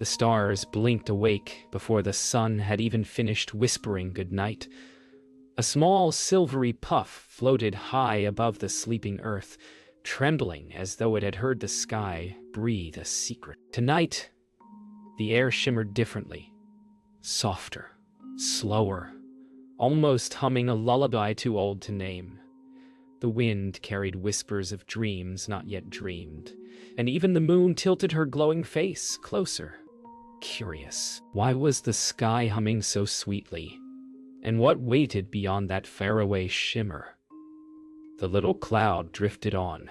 The stars blinked awake before the sun had even finished whispering goodnight. A small silvery puff floated high above the sleeping earth, trembling as though it had heard the sky breathe a secret. Tonight, the air shimmered differently, softer, slower, almost humming a lullaby too old to name. The wind carried whispers of dreams not yet dreamed, and even the moon tilted her glowing face closer. Curious, why was the sky humming so sweetly? And what waited beyond that faraway shimmer? The little cloud drifted on,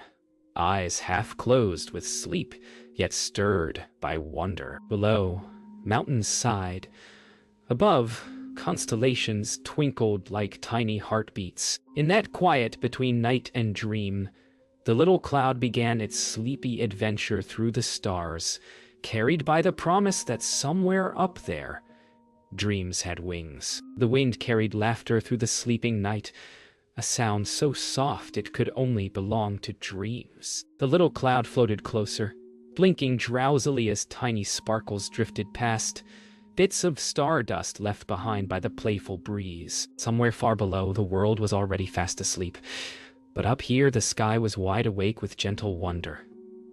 eyes half closed with sleep, yet stirred by wonder. Below, mountains sighed. Above, constellations twinkled like tiny heartbeats. In that quiet between night and dream, the little cloud began its sleepy adventure through the stars, carried by the promise that somewhere up there, dreams had wings. The wind carried laughter through the sleeping night, a sound so soft it could only belong to dreams. The little cloud floated closer, blinking drowsily as tiny sparkles drifted past, bits of stardust left behind by the playful breeze. Somewhere far below, the world was already fast asleep, but up here the sky was wide awake with gentle wonder.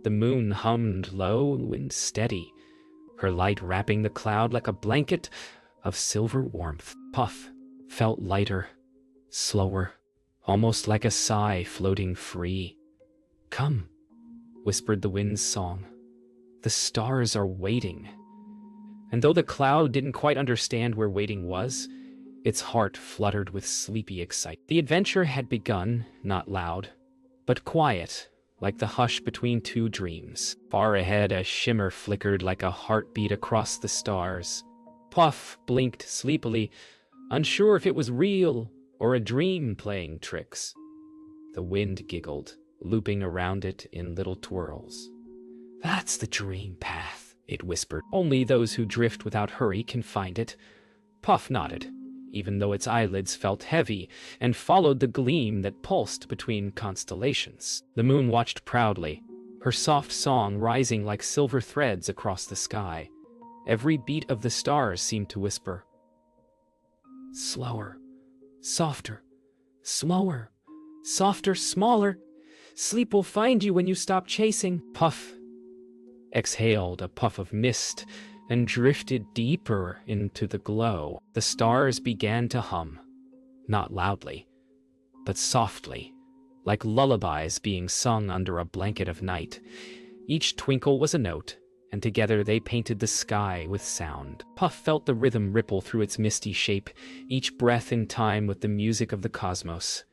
The moon hummed low and steady, her light wrapping the cloud like a blanket of silver warmth. Puff felt lighter, slower, almost like a sigh floating free. "Come," whispered the wind's song. "The stars are waiting." And though the cloud didn't quite understand where waiting was, its heart fluttered with sleepy excitement. The adventure had begun, not loud, but quiet, like the hush between two dreams. Far ahead, a shimmer flickered like a heartbeat across the stars. Puff blinked sleepily, unsure if it was real or a dream playing tricks. The wind giggled, looping around it in little twirls. "That's the dream path," it whispered. "Only those who drift without hurry can find it." Puff nodded, even though its eyelids felt heavy, and followed the gleam that pulsed between constellations. The moon watched proudly, her soft song rising like silver threads across the sky. Every beat of the stars seemed to whisper, "Slower, softer, slower, softer, smaller. Sleep will find you when you stop chasing." Puff exhaled a puff of mist and drifted deeper into the glow. The stars began to hum, not loudly, but softly, like lullabies being sung under a blanket of night. Each twinkle was a note, and together they painted the sky with sound. Puff felt the rhythm ripple through its misty shape, each breath in time with the music of the cosmos.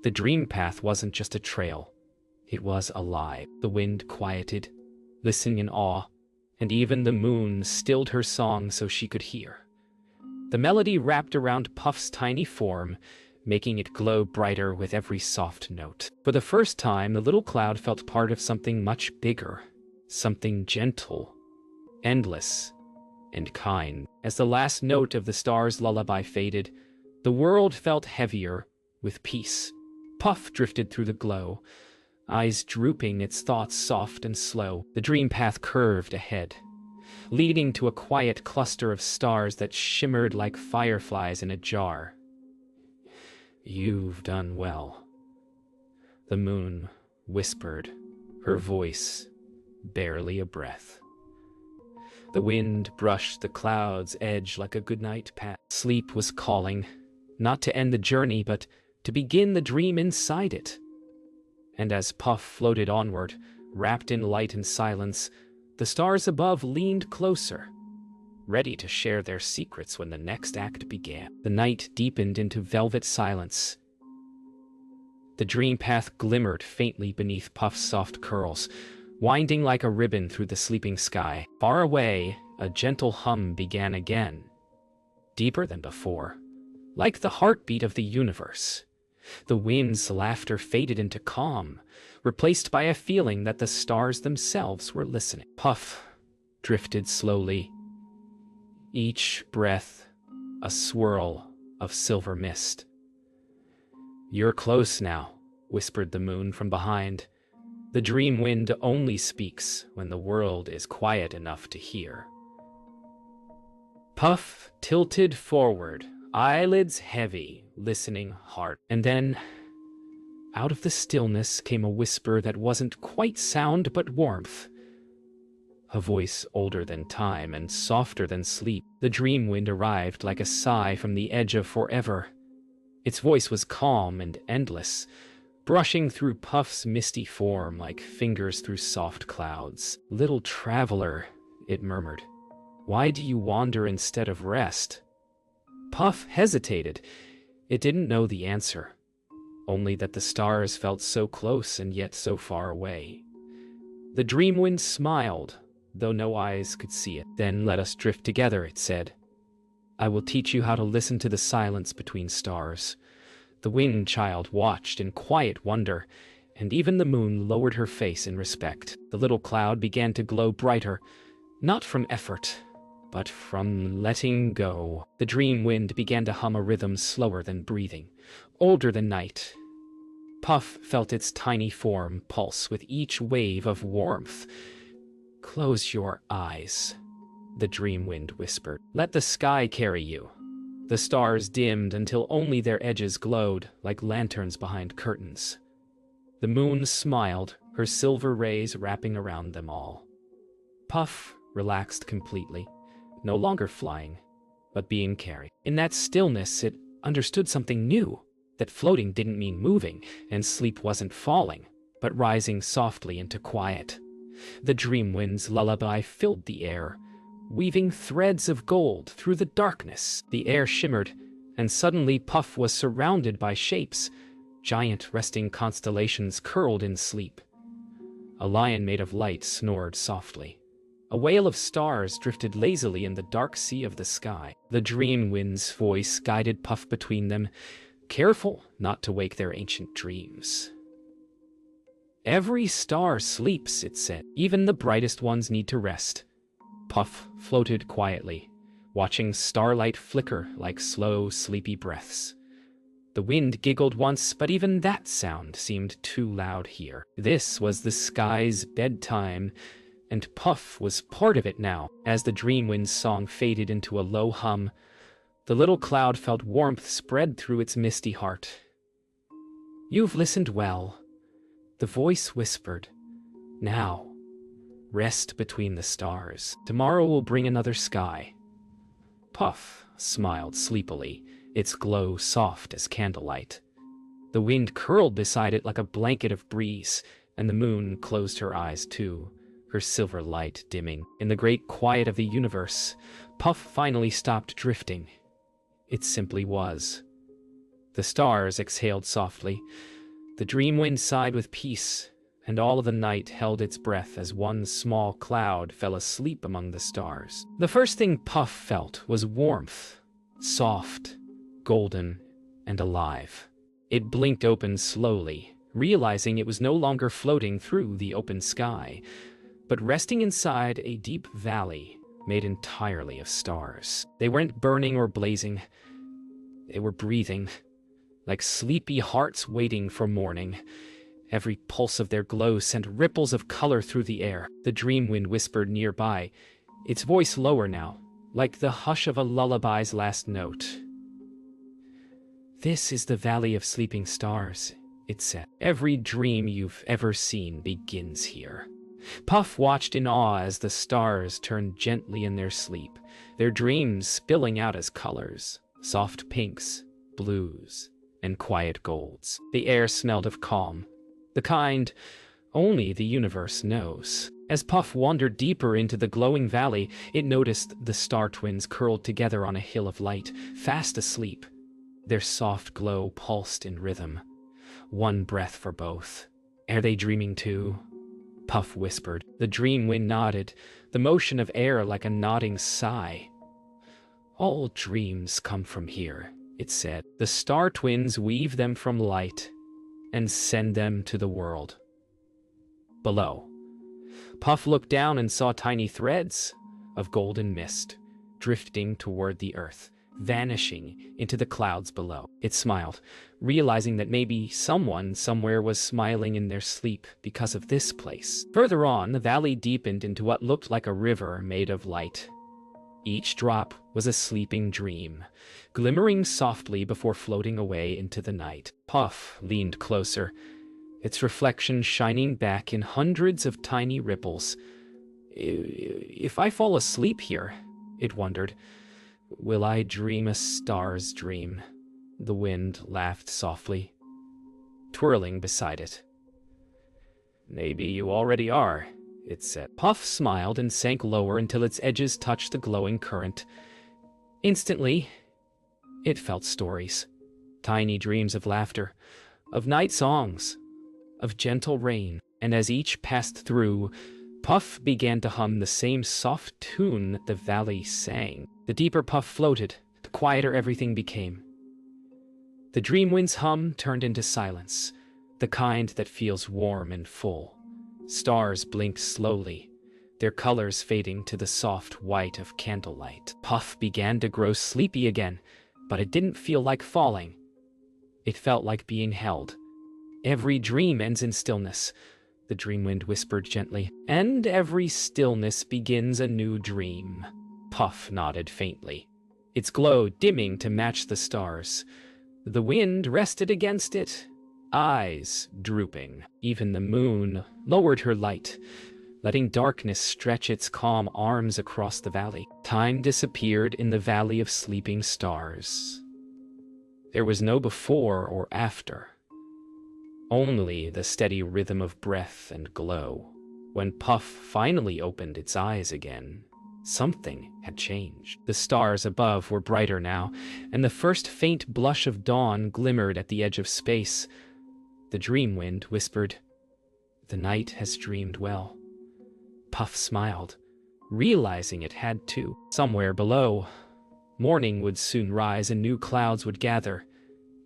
The dream path wasn't just a trail, it was alive. The wind quieted, listening in awe, and even the moon stilled her song so she could hear. The melody wrapped around Puff's tiny form, making it glow brighter with every soft note. For the first time, the little cloud felt part of something much bigger, something gentle, endless, and kind. As the last note of the star's lullaby faded, the world felt heavier with peace. Puff drifted through the glow, eyes drooping, its thoughts soft and slow. The dream path curved ahead, leading to a quiet cluster of stars that shimmered like fireflies in a jar. "You've done well," the moon whispered, her voice barely a breath. The wind brushed the cloud's edge like a goodnight pat. Sleep was calling, not to end the journey, but to begin the dream inside it. And as Puff floated onward, wrapped in light and silence, the stars above leaned closer, ready to share their secrets when the next act began. The night deepened into velvet silence. The dream path glimmered faintly beneath Puff's soft curls, winding like a ribbon through the sleeping sky. Far away, a gentle hum began again, deeper than before, like the heartbeat of the universe. The wind's laughter faded into calm, replaced by a feeling that the stars themselves were listening. Puff drifted slowly, each breath a swirl of silver mist. "You're close now," whispered the moon from behind. The dream wind only speaks when the world is quiet enough to hear. Puff tilted forward, eyelids heavy, listening hard. And then, out of the stillness came a whisper that wasn't quite sound but warmth. A voice older than time and softer than sleep. The dream wind arrived like a sigh from the edge of forever. Its voice was calm and endless, brushing through Puff's misty form like fingers through soft clouds. "Little traveler," it murmured, "why do you wander instead of rest?" Puff hesitated. It didn't know the answer, only that the stars felt so close and yet so far away. The dream wind smiled, though no eyes could see it. "Then let us drift together," it said. "I will teach you how to listen to the silence between stars." The wind child watched in quiet wonder, and even the moon lowered her face in respect. The little cloud began to glow brighter, not from effort, but from letting go. The dream wind began to hum a rhythm slower than breathing, older than night. Puff felt its tiny form pulse with each wave of warmth. "Close your eyes," the dream wind whispered. "Let the sky carry you." The stars dimmed until only their edges glowed like lanterns behind curtains. The moon smiled, her silver rays wrapping around them all. Puff relaxed completely, no longer flying, but being carried. In that stillness, it understood something new, that floating didn't mean moving, and sleep wasn't falling, but rising softly into quiet. The dream wind's lullaby filled the air, weaving threads of gold through the darkness. The air shimmered, and suddenly Puff was surrounded by shapes, giant resting constellations curled in sleep. A lion made of light snored softly. A whale of stars drifted lazily in the dark sea of the sky. The dream wind's voice guided Puff between them, careful not to wake their ancient dreams. "Every star sleeps," it said. "Even the brightest ones need to rest." Puff floated quietly, watching starlight flicker like slow, sleepy breaths. The wind giggled once, but even that sound seemed too loud here. This was the sky's bedtime, and Puff was part of it now. As the dream wind's song faded into a low hum, the little cloud felt warmth spread through its misty heart. "You've listened well," the voice whispered. "Now, rest between the stars. Tomorrow will bring another sky." Puff smiled sleepily, its glow soft as candlelight. The wind curled beside it like a blanket of breeze, and the moon closed her eyes too, her silver light dimming. In the great quiet of the universe, Puff finally stopped drifting. It simply was. The stars exhaled softly, the dream wind sighed with peace, and all of the night held its breath as one small cloud fell asleep among the stars. The first thing Puff felt was warmth, soft, golden, and alive. It blinked open slowly, realizing it was no longer floating through the open sky, but resting inside a deep valley made entirely of stars. They weren't burning or blazing. They were breathing, like sleepy hearts waiting for morning. Every pulse of their glow sent ripples of color through the air. The dream wind whispered nearby, its voice lower now, like the hush of a lullaby's last note. "This is the Valley of Sleeping Stars," it said. "Every dream you've ever seen begins here." Puff watched in awe as the stars turned gently in their sleep, their dreams spilling out as colors, soft pinks, blues, and quiet golds. The air smelled of calm, the kind only the universe knows. As Puff wandered deeper into the glowing valley, it noticed the star twins curled together on a hill of light, fast asleep. Their soft glow pulsed in rhythm. One breath for both. "Are they dreaming too?" Puff whispered. The dream wind nodded, the motion of air like a nodding sigh. "All dreams come from here," it said. "The star twins weave them from light and send them to the world below." Puff looked down and saw tiny threads of golden mist drifting toward the earth, vanishing into the clouds below. It smiled, realizing that maybe someone somewhere was smiling in their sleep because of this place. Further on, the valley deepened into what looked like a river made of light. Each drop was a sleeping dream, glimmering softly before floating away into the night. Puff leaned closer, its reflection shining back in hundreds of tiny ripples. If I fall asleep here, it wondered, will I dream a star's dream? The wind laughed softly, twirling beside it. Maybe you already are, it said. Puff smiled and sank lower until its edges touched the glowing current. Instantly, it felt stories. Tiny dreams of laughter, of night songs, of gentle rain. And as each passed through, Puff began to hum the same soft tune that the valley sang. The deeper Puff floated, the quieter everything became. The dream wind's hum turned into silence, the kind that feels warm and full. Stars blinked slowly, their colors fading to the soft white of candlelight. Puff began to grow sleepy again, but it didn't feel like falling. It felt like being held. Every dream ends in stillness, the dream wind whispered gently, and every stillness begins a new dream. Puff nodded faintly, its glow dimming to match the stars. The wind rested against it, eyes drooping. Even the moon lowered her light, letting darkness stretch its calm arms across the valley. Time disappeared in the valley of sleeping stars. There was no before or after, only the steady rhythm of breath and glow. When Puff finally opened its eyes again, something had changed. The stars above were brighter now, and the first faint blush of dawn glimmered at the edge of space. The dream wind whispered, "The night has dreamed well." Puff smiled, realizing it had to. Somewhere below, morning would soon rise and new clouds would gather,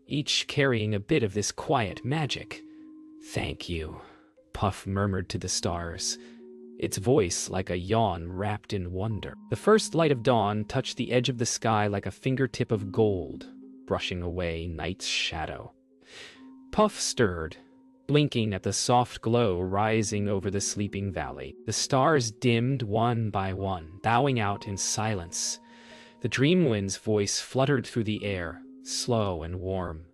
each carrying a bit of this quiet magic. "Thank you," Puff murmured to the stars, its voice like a yawn wrapped in wonder. The first light of dawn touched the edge of the sky like a fingertip of gold, brushing away night's shadow. Puff stirred, blinking at the soft glow rising over the sleeping valley. The stars dimmed one by one, bowing out in silence. The dream wind's voice fluttered through the air, slow and warm.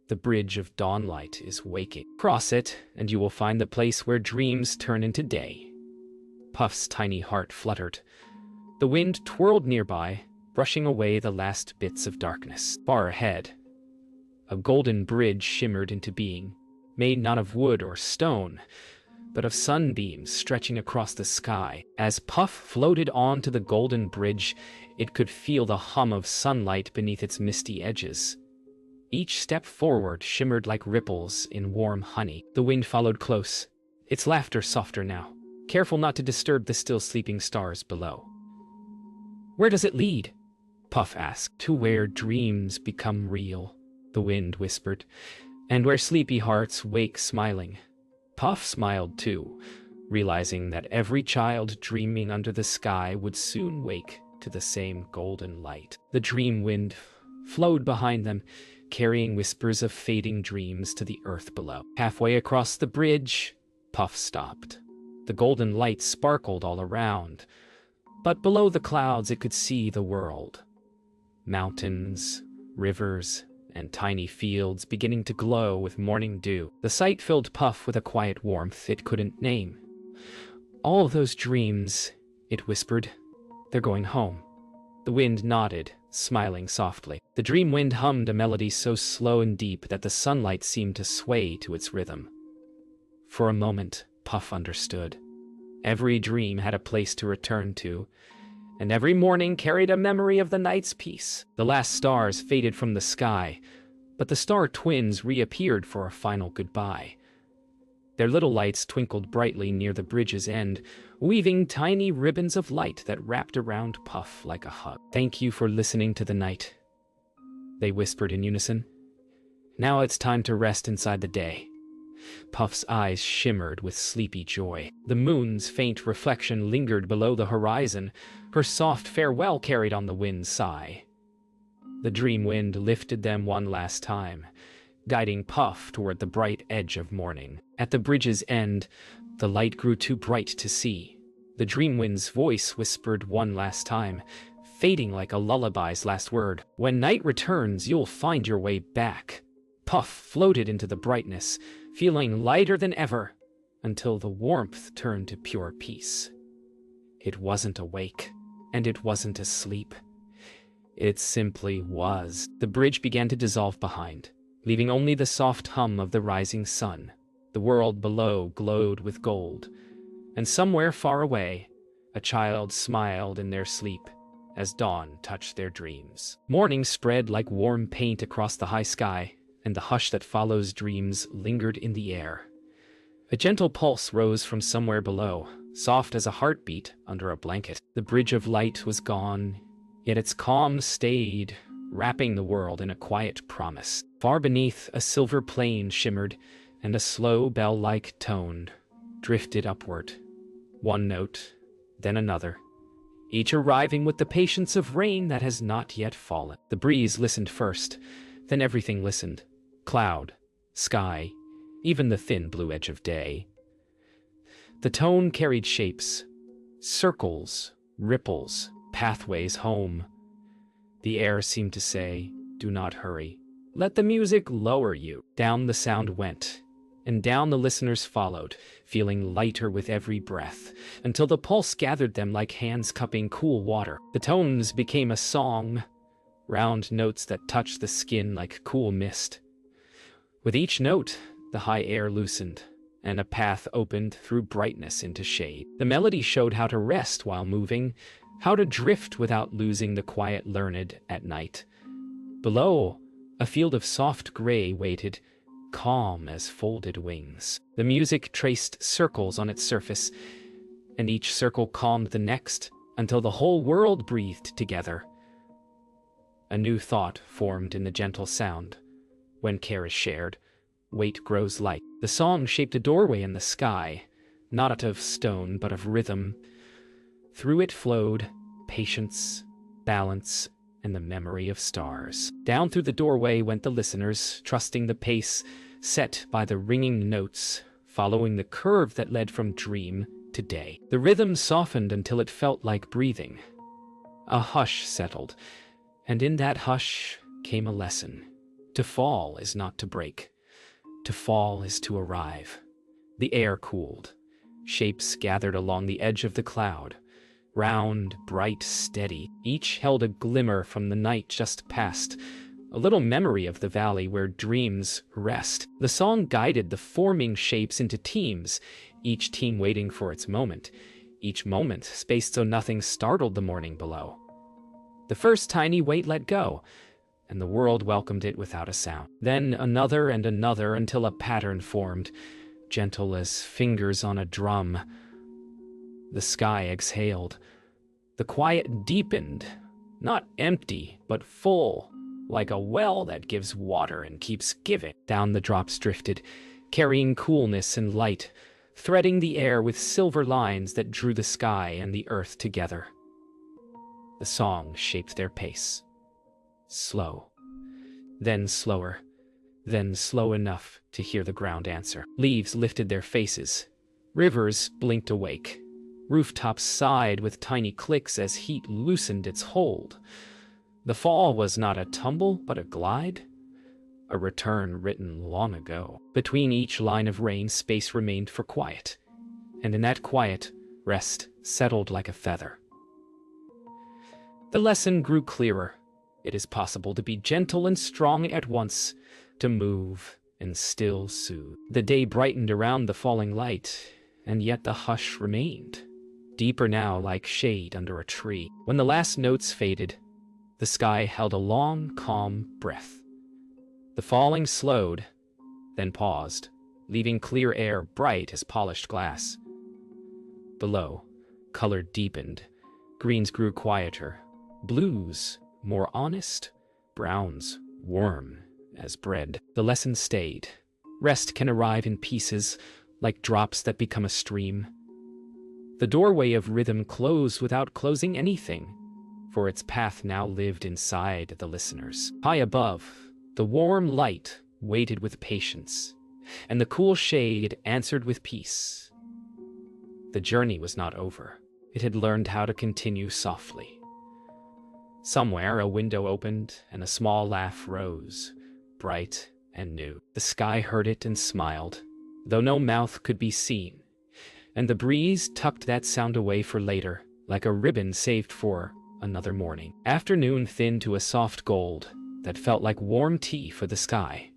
"The bridge of dawnlight is waking. Cross it, and you will find the place where dreams turn into day." Puff's tiny heart fluttered. The wind twirled nearby, brushing away the last bits of darkness. Far ahead, a golden bridge shimmered into being, made not of wood or stone, but of sunbeams stretching across the sky. As Puff floated onto the golden bridge, it could feel the hum of sunlight beneath its misty edges. Each step forward shimmered like ripples in warm honey. The wind followed close, its laughter softer now, careful not to disturb the still sleeping stars below. "Where does it lead?" Puff asked. "To where dreams become real," the wind whispered, "and where sleepy hearts wake smiling." Puff smiled too, realizing that every child dreaming under the sky would soon wake to the same golden light. The dream wind flowed behind them, carrying whispers of fading dreams to the earth below. Halfway across the bridge, Puff stopped. The golden light sparkled all around, but below the clouds it could see the world. Mountains, rivers, and tiny fields beginning to glow with morning dew. The sight filled Puff with a quiet warmth it couldn't name. "All those dreams," it whispered, "they're going home." The wind nodded, smiling softly. The dream wind hummed a melody so slow and deep that the sunlight seemed to sway to its rhythm. For a moment, Puff understood. Every dream had a place to return to, and every morning carried a memory of the night's peace. The last stars faded from the sky, but the star twins reappeared for a final goodbye. Their little lights twinkled brightly near the bridge's end, weaving tiny ribbons of light that wrapped around Puff like a hug. "Thank you for listening to the night," they whispered in unison. "Now it's time to rest inside the day." Puff's eyes shimmered with sleepy joy. The moon's faint reflection lingered below the horizon, her soft farewell carried on the wind's sigh. The dream wind lifted them one last time, guiding Puff toward the bright edge of morning. At the bridge's end, the light grew too bright to see. The dream wind's voice whispered one last time, fading like a lullaby's last word. When night returns, you'll find your way back. Puff floated into the brightness, feeling lighter than ever, until the warmth turned to pure peace. It wasn't awake, and it wasn't asleep. It simply was. The bridge began to dissolve behind, leaving only the soft hum of the rising sun. The world below glowed with gold, and somewhere far away, a child smiled in their sleep as dawn touched their dreams. Morning spread like warm paint across the high sky, and the hush that follows dreams lingered in the air. A gentle pulse rose from somewhere below, soft as a heartbeat under a blanket. The bridge of light was gone, yet its calm stayed, wrapping the world in a quiet promise. Far beneath, a silver plane shimmered, and a slow bell-like tone drifted upward. One note, then another, each arriving with the patience of rain that has not yet fallen. The breeze listened first, then everything listened. Cloud, sky, even the thin blue edge of day. The tone carried shapes, circles, ripples, pathways home. The air seemed to say, "Do not hurry. Let the music lower you." Down the sound went, and down the listeners followed, feeling lighter with every breath, until the pulse gathered them like hands cupping cool water. The tones became a song, round notes that touched the skin like cool mist. With each note, the high air loosened, and a path opened through brightness into shade. The melody showed how to rest while moving, how to drift without losing the quiet learned at night. Below, a field of soft gray waited, calm as folded wings. The music traced circles on its surface, and each circle calmed the next, until the whole world breathed together. A new thought formed in the gentle sound. When care is shared, weight grows light. The song shaped a doorway in the sky, not of stone but of rhythm. Through it flowed patience, balance, and the memory of stars. Down through the doorway went the listeners, trusting the pace set by the ringing notes, following the curve that led from dream to day. The rhythm softened until it felt like breathing. A hush settled, and in that hush came a lesson. To fall is not to break. To fall is to arrive. The air cooled. Shapes gathered along the edge of the cloud. Round, bright, steady. Each held a glimmer from the night just past, a little memory of the valley where dreams rest. The song guided the forming shapes into teams, each team waiting for its moment. Each moment spaced so nothing startled the morning below. The first tiny weight let go, and the world welcomed it without a sound. Then another and another until a pattern formed, gentle as fingers on a drum. The sky exhaled. The quiet deepened, not empty, but full, like a well that gives water and keeps giving. Down the drops drifted, carrying coolness and light, threading the air with silver lines that drew the sky and the earth together. The song shaped their pace. Slow, then slower, then slow enough to hear the ground answer. Leaves lifted their faces. Rivers blinked awake. Rooftops sighed with tiny clicks as heat loosened its hold. The fall was not a tumble, but a glide, a return written long ago. Between each line of rain, space remained for quiet, and in that quiet, rest settled like a feather. The lesson grew clearer. It is possible to be gentle and strong at once, to move and still soothe. The day brightened around the falling light, and yet the hush remained, deeper now like shade under a tree. When the last notes faded, the sky held a long, calm breath. The falling slowed, then paused, leaving clear air bright as polished glass. Below, color deepened. Greens grew quieter, blues more honest, browns warm as bread. The lesson stayed. Rest can arrive in pieces, like drops that become a stream. The doorway of rhythm closed without closing anything, for its path now lived inside the listeners. High above, the warm light waited with patience, and the cool shade answered with peace. The journey was not over. It had learned how to continue softly. Somewhere a window opened and a small laugh rose, bright and new. The sky heard it and smiled, though no mouth could be seen, and the breeze tucked that sound away for later, like a ribbon saved for another morning. Afternoon thinned to a soft gold that felt like warm tea for the sky.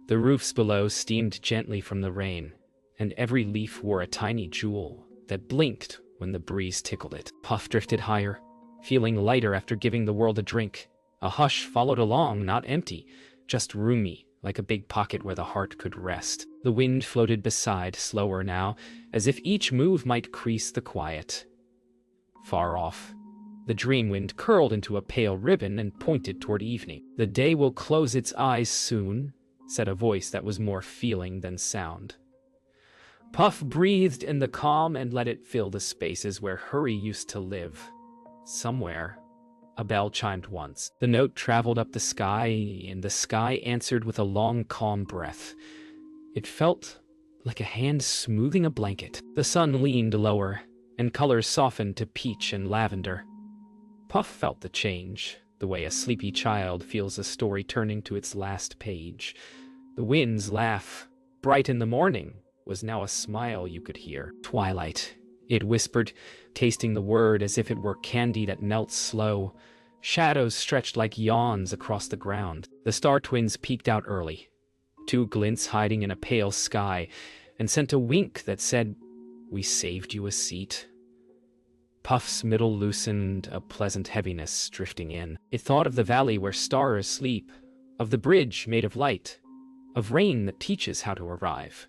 The roofs below steamed gently from the rain, and every leaf wore a tiny jewel that blinked when the breeze tickled it. Puff drifted higher, feeling lighter after giving the world a drink. A hush followed along, not empty, just roomy, like a big pocket where the heart could rest. The wind floated beside, slower now, as if each move might crease the quiet. Far off, the dream wind curled into a pale ribbon and pointed toward evening. "The day will close its eyes soon," said a voice that was more feeling than sound. Puff breathed in the calm and let it fill the spaces where hurry used to live. Somewhere, a bell chimed once. The note traveled up the sky, and the sky answered with a long, calm breath. It felt like a hand smoothing a blanket. The sun leaned lower, and colors softened to peach and lavender. Puff felt the change, the way a sleepy child feels a story turning to its last page. The wind's laugh, bright in the morning, was now a smile you could hear. "Twilight," it whispered, tasting the word as if it were candy that melts slow. Shadows stretched like yawns across the ground. The star twins peeked out early, two glints hiding in a pale sky, and sent a wink that said, "We saved you a seat." Puff's middle loosened, a pleasant heaviness drifting in. It thought of the valley where stars sleep, of the bridge made of light, of rain that teaches how to arrive.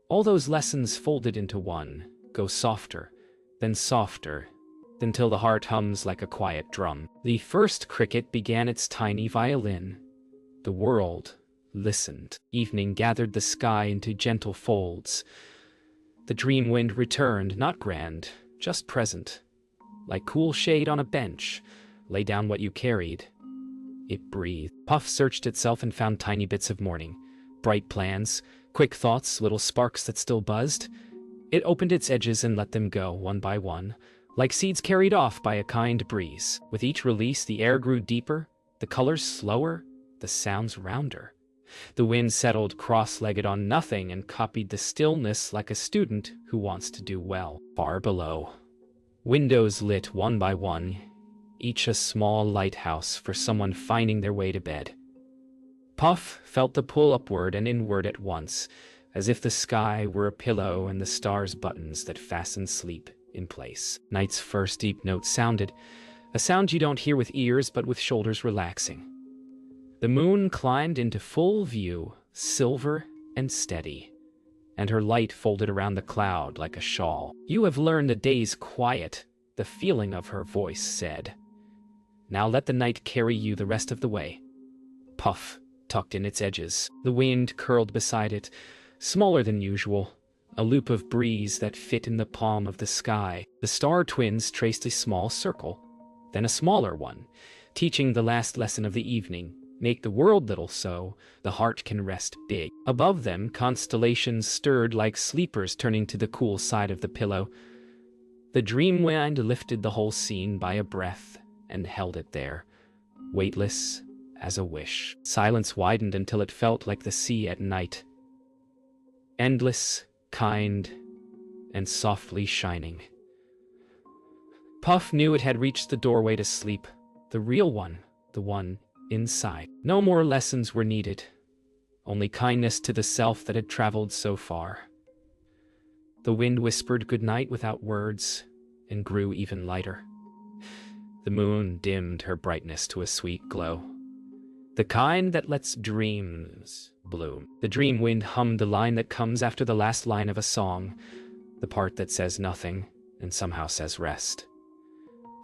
All those lessons folded into one, go softer, then till the heart hums like a quiet drum. The first cricket began its tiny violin. The world listened. Evening gathered the sky into gentle folds. The dream wind returned, not grand, just present. Like cool shade on a bench, lay down what you carried. It breathed. Puff searched itself and found tiny bits of morning. Bright plans, quick thoughts, little sparks that still buzzed. It opened its edges and let them go, one by one, like seeds carried off by a kind breeze. With each release, the air grew deeper, the colors slower, the sounds rounder. The wind settled cross-legged on nothing and copied the stillness like a student who wants to do well. Far below, windows lit one by one, each a small lighthouse for someone finding their way to bed. Puff felt the pull upward and inward at once, as if the sky were a pillow and the stars buttons that fasten sleep in place. Night's first deep note sounded, a sound you don't hear with ears but with shoulders relaxing. The moon climbed into full view, silver and steady, and her light folded around the cloud like a shawl. "You have learned the day's quiet," the feeling of her voice said. "Now let the night carry you the rest of the way." Puff tucked in its edges. The wind curled beside it, smaller than usual, a loop of breeze that fit in the palm of the sky. The star twins traced a small circle, then a smaller one, teaching the last lesson of the evening. Make the world little so the heart can rest big. Above them, constellations stirred like sleepers turning to the cool side of the pillow. The dream wind lifted the whole scene by a breath and held it there, weightless as a wish. Silence widened until it felt like the sea at night. Endless, kind, and softly shining. Puff knew it had reached the doorway to sleep, the real one, the one inside. No more lessons were needed, only kindness to the self that had traveled so far. The wind whispered goodnight without words and grew even lighter. The moon dimmed her brightness to a sweet glow, the kind that lets dreams bloom. The dream wind hummed the line that comes after the last line of a song, the part that says nothing and somehow says rest.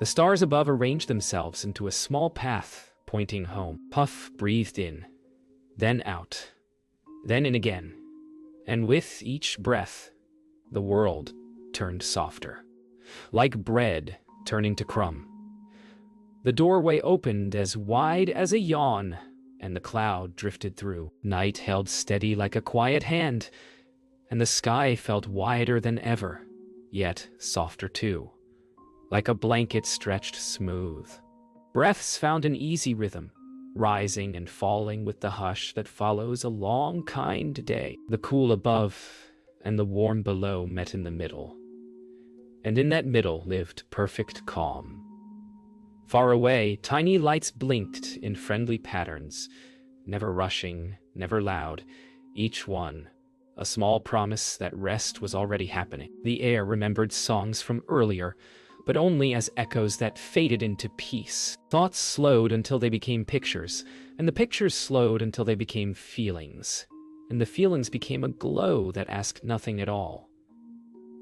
The stars above arranged themselves into a small path pointing home. Puff breathed in, then out, then in again, and with each breath, the world turned softer. Like bread turning to crumb. The doorway opened as wide as a yawn, and the cloud drifted through. Night held steady like a quiet hand, and the sky felt wider than ever, yet softer too, like a blanket stretched smooth. Breaths found an easy rhythm, rising and falling with the hush that follows a long, kind day. The cool above and the warm below met in the middle, and in that middle lived perfect calm. Far away, tiny lights blinked in friendly patterns, never rushing, never loud, each one a small promise that rest was already happening. The air remembered songs from earlier, but only as echoes that faded into peace. Thoughts slowed until they became pictures, and the pictures slowed until they became feelings, and the feelings became a glow that asked nothing at all.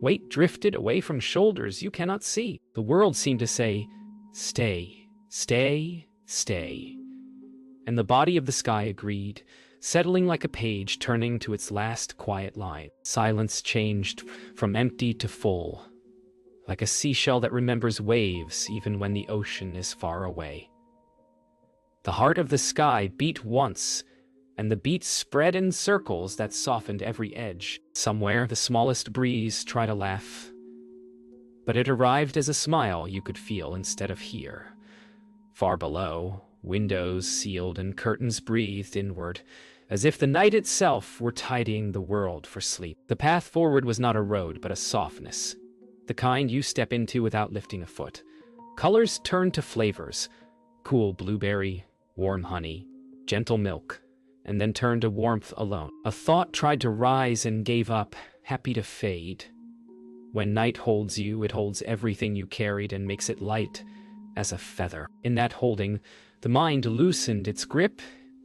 Weight drifted away from shoulders you cannot see. The world seemed to say, "Stay, stay, stay." And the body of the sky agreed, settling like a page turning to its last quiet line. Silence changed from empty to full, like a seashell that remembers waves even when the ocean is far away. The heart of the sky beat once, and the beat spread in circles that softened every edge. Somewhere, the smallest breeze tried to laugh, but it arrived as a smile you could feel instead of hear. Far below, windows sealed and curtains breathed inward, as if the night itself were tidying the world for sleep. The path forward was not a road, but a softness, the kind you step into without lifting a foot. Colors turned to flavors, cool blueberry, warm honey, gentle milk, and then turned to warmth alone. A thought tried to rise and gave up, happy to fade. When night holds you, it holds everything you carried and makes it light as a feather. In that holding, the mind loosened its grip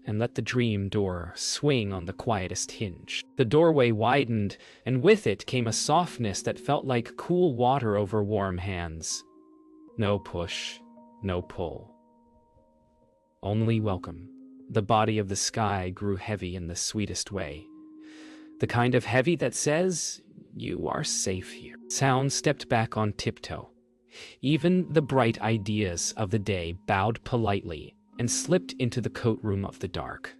and let the dream door swing on the quietest hinge. The doorway widened, and with it came a softness that felt like cool water over warm hands. No push, no pull. Only welcome. The body of the sky grew heavy in the sweetest way. The kind of heavy that says, "You are safe here." Sound stepped back on tiptoe. Even the bright ideas of the day bowed politely and slipped into the coat room of the dark.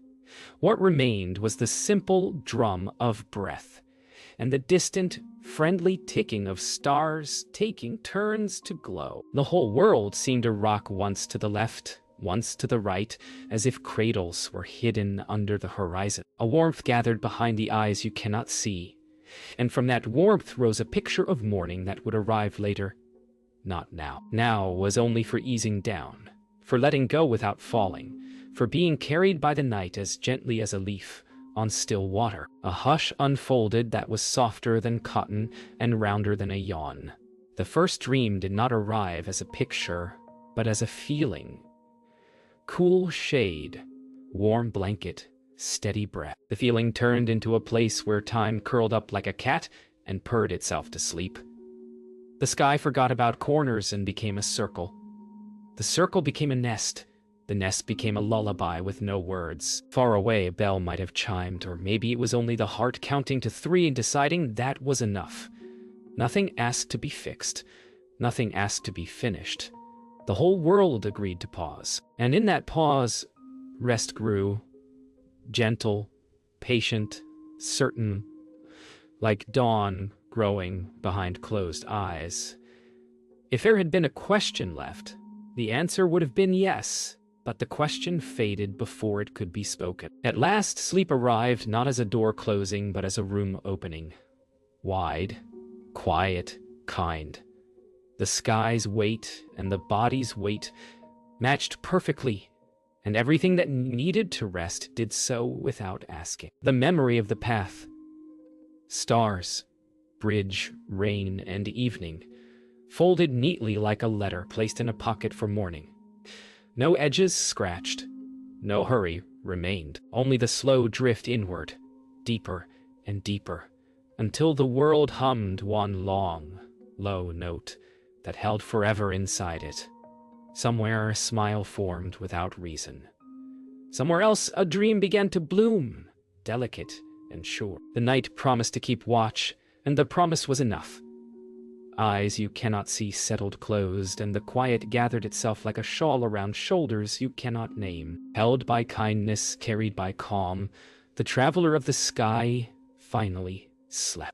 What remained was the simple drum of breath, and the distant, friendly ticking of stars taking turns to glow. The whole world seemed to rock once to the left, once to the right, as if cradles were hidden under the horizon. A warmth gathered behind the eyes you cannot see, and from that warmth rose a picture of morning that would arrive later. Not now. Now was only for easing down, for letting go without falling, for being carried by the night as gently as a leaf on still water. A hush unfolded that was softer than cotton and rounder than a yawn. The first dream did not arrive as a picture, but as a feeling. Cool shade, warm blanket, steady breath. The feeling turned into a place where time curled up like a cat and purred itself to sleep. The sky forgot about corners and became a circle. The circle became a nest. The nest became a lullaby with no words. Far away, a bell might have chimed, or maybe it was only the heart counting to 3 and deciding that was enough. Nothing asked to be fixed. Nothing asked to be finished. The whole world agreed to pause. And in that pause, rest grew. Gentle, patient, certain, like dawn growing behind closed eyes. If there had been a question left, the answer would have been yes, but the question faded before it could be spoken. At last, sleep arrived not as a door closing, but as a room opening. Wide, quiet, kind. The sky's weight and the body's weight matched perfectly, and everything that needed to rest did so without asking. The memory of the path. Stars, bridge, rain, and evening, folded neatly like a letter placed in a pocket for morning. No edges scratched, no hurry remained, only the slow drift inward, deeper and deeper, until the world hummed one long, low note that held forever inside it. Somewhere a smile formed without reason. Somewhere else a dream began to bloom, delicate and sure. The night promised to keep watch, and the promise was enough. Eyes you cannot see settled closed, and the quiet gathered itself like a shawl around shoulders you cannot name. Held by kindness, carried by calm, the traveler of the sky finally slept.